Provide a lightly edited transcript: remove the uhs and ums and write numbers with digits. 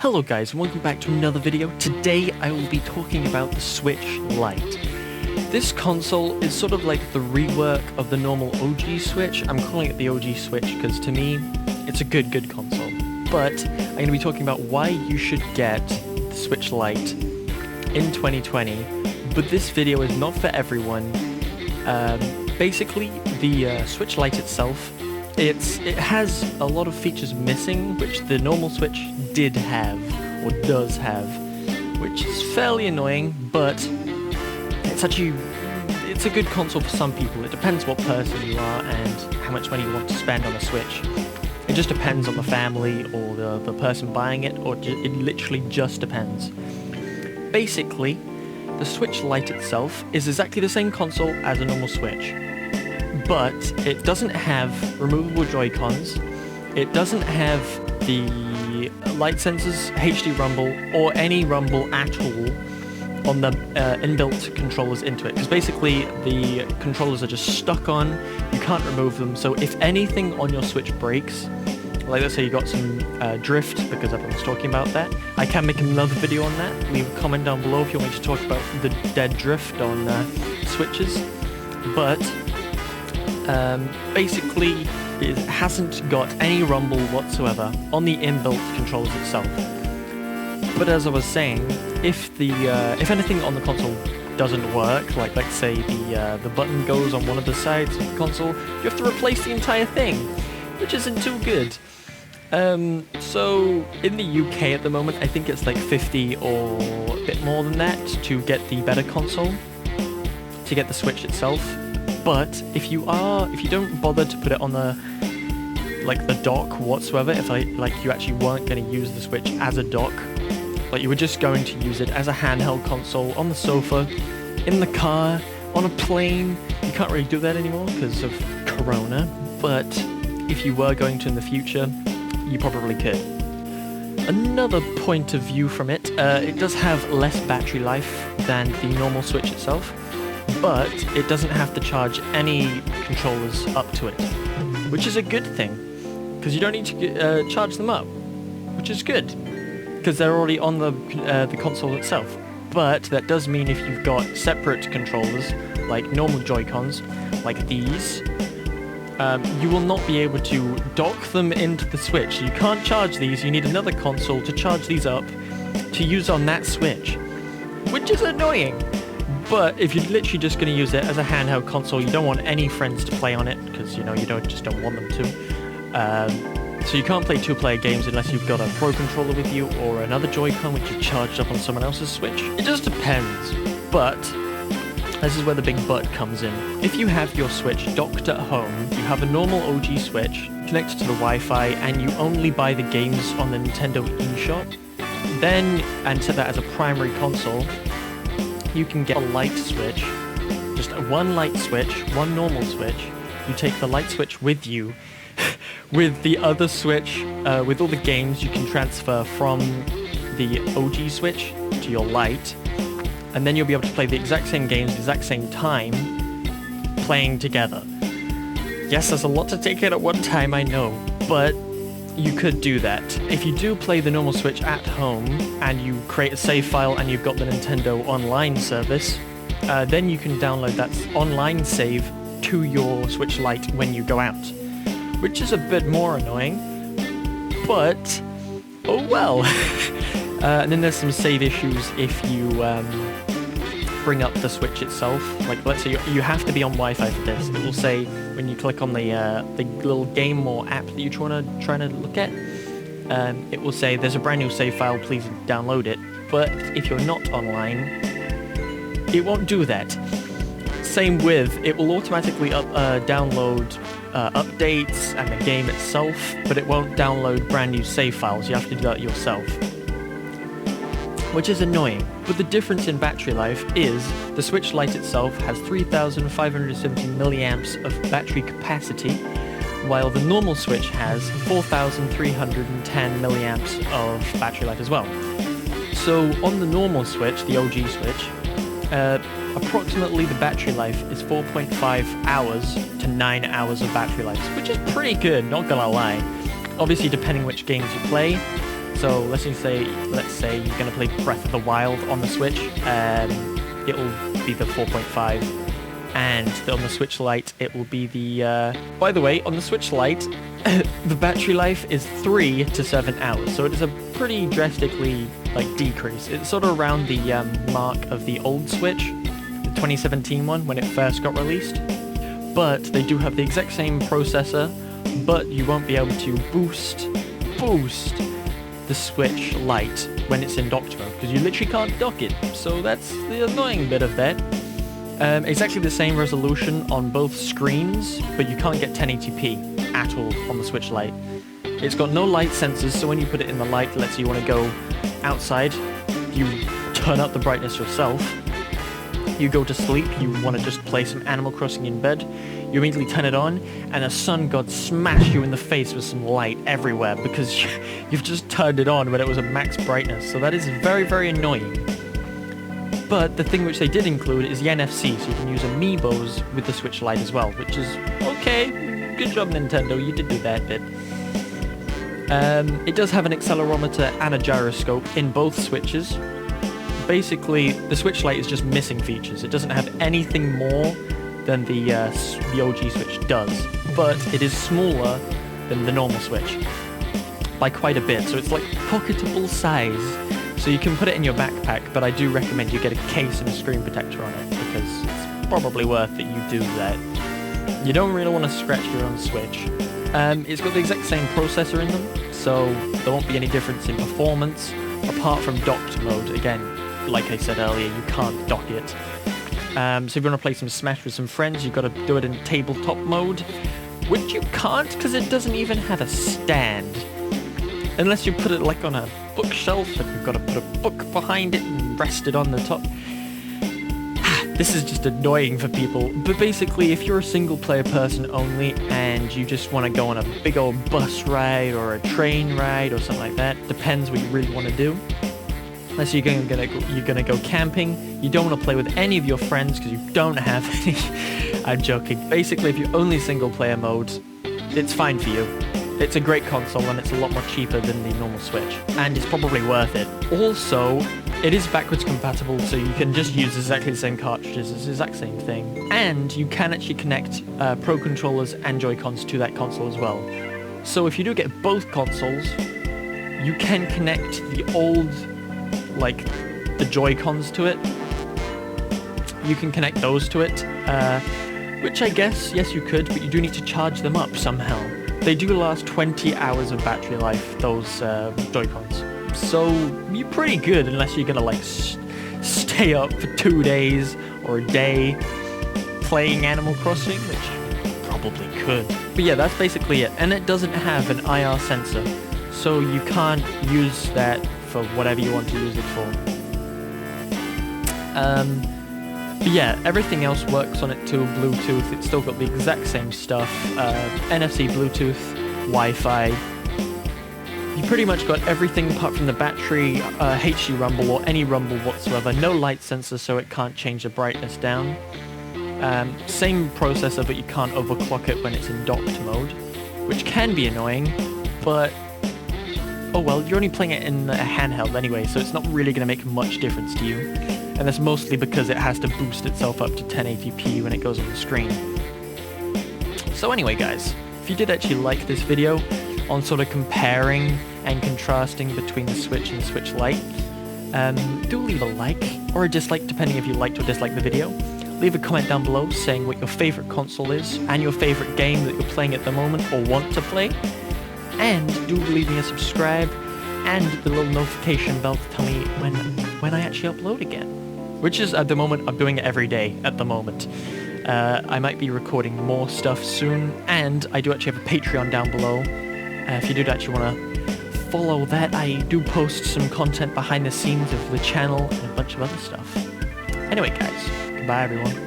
Hello guys, and welcome back to another video. Today I will be talking about the Switch Lite. This console is sort of like the rework of the normal OG Switch. I'm calling it the OG Switch because to me, it's a good console. But I'm going to be talking about why you should get the Switch Lite in 2020. But this video is not for everyone. Basically, the Switch Lite itself, it has a lot of features missing, which the normal Switch did have, or does have, which is fairly annoying, but it's a good console for some people. It depends what person you are and how much money you want to spend on a Switch. It just depends on the family or the person buying it, or it literally just depends. Basically, the Switch Lite itself is exactly the same console as a normal Switch, but it doesn't have removable Joy-Cons, it doesn't have the light sensors, HD rumble, or any rumble at all on the inbuilt controllers into it, because basically the controllers are just stuck on, you can't remove them, so if anything on your Switch breaks, like let's say you got some drift, because everyone's talking about that, I can make another video on that. Leave a comment down below if you want me to talk about the dead drift on Switches, but basically it hasn't got any rumble whatsoever on the inbuilt controllers itself. But as I was saying, if anything on the console doesn't work, like let's say the button goes on one of the sides of the console, you have to replace the entire thing, which isn't too good. So in the UK at the moment, I think it's like 50 or a bit more than that to get the better console, to get the Switch itself. But if you don't bother to put it on the dock whatsoever, if you actually weren't going to use the Switch as a dock, like you were just going to use it as a handheld console on the sofa, in the car, on a plane, you can't really do that anymore because of Corona, but if you were going to in the future, you probably could. Another point of view from it, it does have less battery life than the normal Switch itself, but it doesn't have to charge any controllers up to it, which is a good thing, because you don't need to charge them up, which is good, because they're already on the console itself. But that does mean if you've got separate controllers, like normal Joy-Cons, like these, you will not be able to dock them into the Switch. You can't charge these, you need another console to charge these up to use on that Switch, which is annoying. But if you're literally just going to use it as a handheld console, you don't want any friends to play on it, because you just don't want them to. So you can't play two-player games unless you've got a Pro Controller with you, or another Joy-Con which you've charged up on someone else's Switch. It just depends, but this is where the big but comes in. If you have your Switch docked at home, you have a normal OG Switch connected to the Wi-Fi, and you only buy the games on the Nintendo eShop, and set that as a primary console, you can get a Lite Switch, just one Lite Switch, one normal Switch. You take the Lite Switch with you, with the other Switch, with all the games you can transfer from the OG Switch to your Lite, and then you'll be able to play the exact same games, the exact same time, playing together. Yes, there's a lot to take in at one time, I know, but you could do that. If you do play the normal Switch at home, and you create a save file and you've got the Nintendo Online service, then you can download that online save to your Switch Lite when you go out, which is a bit more annoying, but oh well. And then there's some save issues if you bring up the Switch itself. Like let's say you have to be on Wi-Fi for this. It will say when you click on the little game or app that you're trying to look at, it will say there's a brand new save file, please download it. But if you're not online, it won't do that. Same with, it will automatically download updates and the game itself, but it won't download brand new save files. You have to do that yourself, which is annoying. But the difference in battery life is the Switch Lite itself has 3,570 milliamps of battery capacity, while the normal Switch has 4,310 milliamps of battery life as well. So on the normal Switch, the OG Switch, approximately the battery life is 4.5 hours to 9 hours of battery life, which is pretty good, not gonna lie. Obviously depending which games you play, So let's say you're gonna play Breath of the Wild on the Switch. It'll be the 4.5, and on the Switch Lite it will be the. By the way, on the Switch Lite, the battery life is 3 to 7 hours, so it is a pretty drastically decrease. It's sort of around the mark of the old Switch, the 2017 one when it first got released. But they do have the exact same processor, but you won't be able to boost the Switch Lite when it's in docked mode, because you literally can't dock it. So that's the annoying bit of that. Exactly the same resolution on both screens, but you can't get 1080p at all on the Switch Lite. It's got no light sensors, so when you put it in the light, let's say you want to go outside, you turn up the brightness yourself. You go to sleep, you want to just play some Animal Crossing in bed, you immediately turn it on, and the sun god smash you in the face with some light everywhere because you've just turned it on when it was at max brightness. So that is very, very annoying. But the thing which they did include is the NFC, so you can use amiibos with the Switch Lite as well, which is okay. Good job, Nintendo, you did do that bit. It does have an accelerometer and a gyroscope in both Switches. Basically, the Switch Lite is just missing features. It doesn't have anything more than the OG Switch does, but it is smaller than the normal Switch by quite a bit, so it's like pocketable size. So you can put it in your backpack, but I do recommend you get a case and a screen protector on it, because it's probably worth it you do that. You don't really want to scratch your own Switch. It's got the exact same processor in them, so there won't be any difference in performance, apart from docked mode. Again, like I said earlier, you can't dock it. So if you want to play some Smash with some friends, you've got to do it in tabletop mode, which you can't because it doesn't even have a stand. Unless you put it on a bookshelf and you've got to put a book behind it and rest it on the top. This is just annoying for people, but basically if you're a single player person only and you just want to go on a big old bus ride or a train ride or something like that, depends what you really want to do. Unless you're gonna go camping, you don't want to play with any of your friends because you don't have any. I'm joking. Basically, if you're only single player mode, it's fine for you. It's a great console and it's a lot more cheaper than the normal Switch, and it's probably worth it. Also, it is backwards compatible, so you can just use exactly the same cartridges, it's the exact same thing. And you can actually connect Pro Controllers and Joy-Cons to that console as well. So if you do get both consoles, you can connect the old, the Joy-Cons to it. You can connect those to it, which I guess, yes you could, but you do need to charge them up somehow. They do last 20 hours of battery life, those Joy-Cons. So you're pretty good unless you're gonna stay up for 2 days or a day playing Animal Crossing, which you probably could. But yeah, that's basically it. And it doesn't have an IR sensor, so you can't use that for whatever you want to use it for. But yeah, everything else works on it too. Bluetooth, it's still got the exact same stuff. NFC, Bluetooth, Wi-Fi. You pretty much got everything apart from the battery, HD rumble or any rumble whatsoever. No light sensor, so it can't change the brightness down. Same processor, but you can't overclock it when it's in docked mode, which can be annoying, but oh well, you're only playing it in a handheld anyway, so it's not really going to make much difference to you. And that's mostly because it has to boost itself up to 1080p when it goes on the screen. So anyway guys, if you did actually like this video on sort of comparing and contrasting between the Switch and the Switch Lite, do leave a like or a dislike depending if you liked or disliked the video. Leave a comment down below saying what your favourite console is and your favourite game that you're playing at the moment or want to play. And do leave me a subscribe and the little notification bell to tell me when I actually upload again. Which is, at the moment, I'm doing it every day at the moment. I might be recording more stuff soon, and I do actually have a Patreon down below. If you do actually want to follow that, I do post some content behind the scenes of the channel and a bunch of other stuff. Anyway guys, goodbye everyone.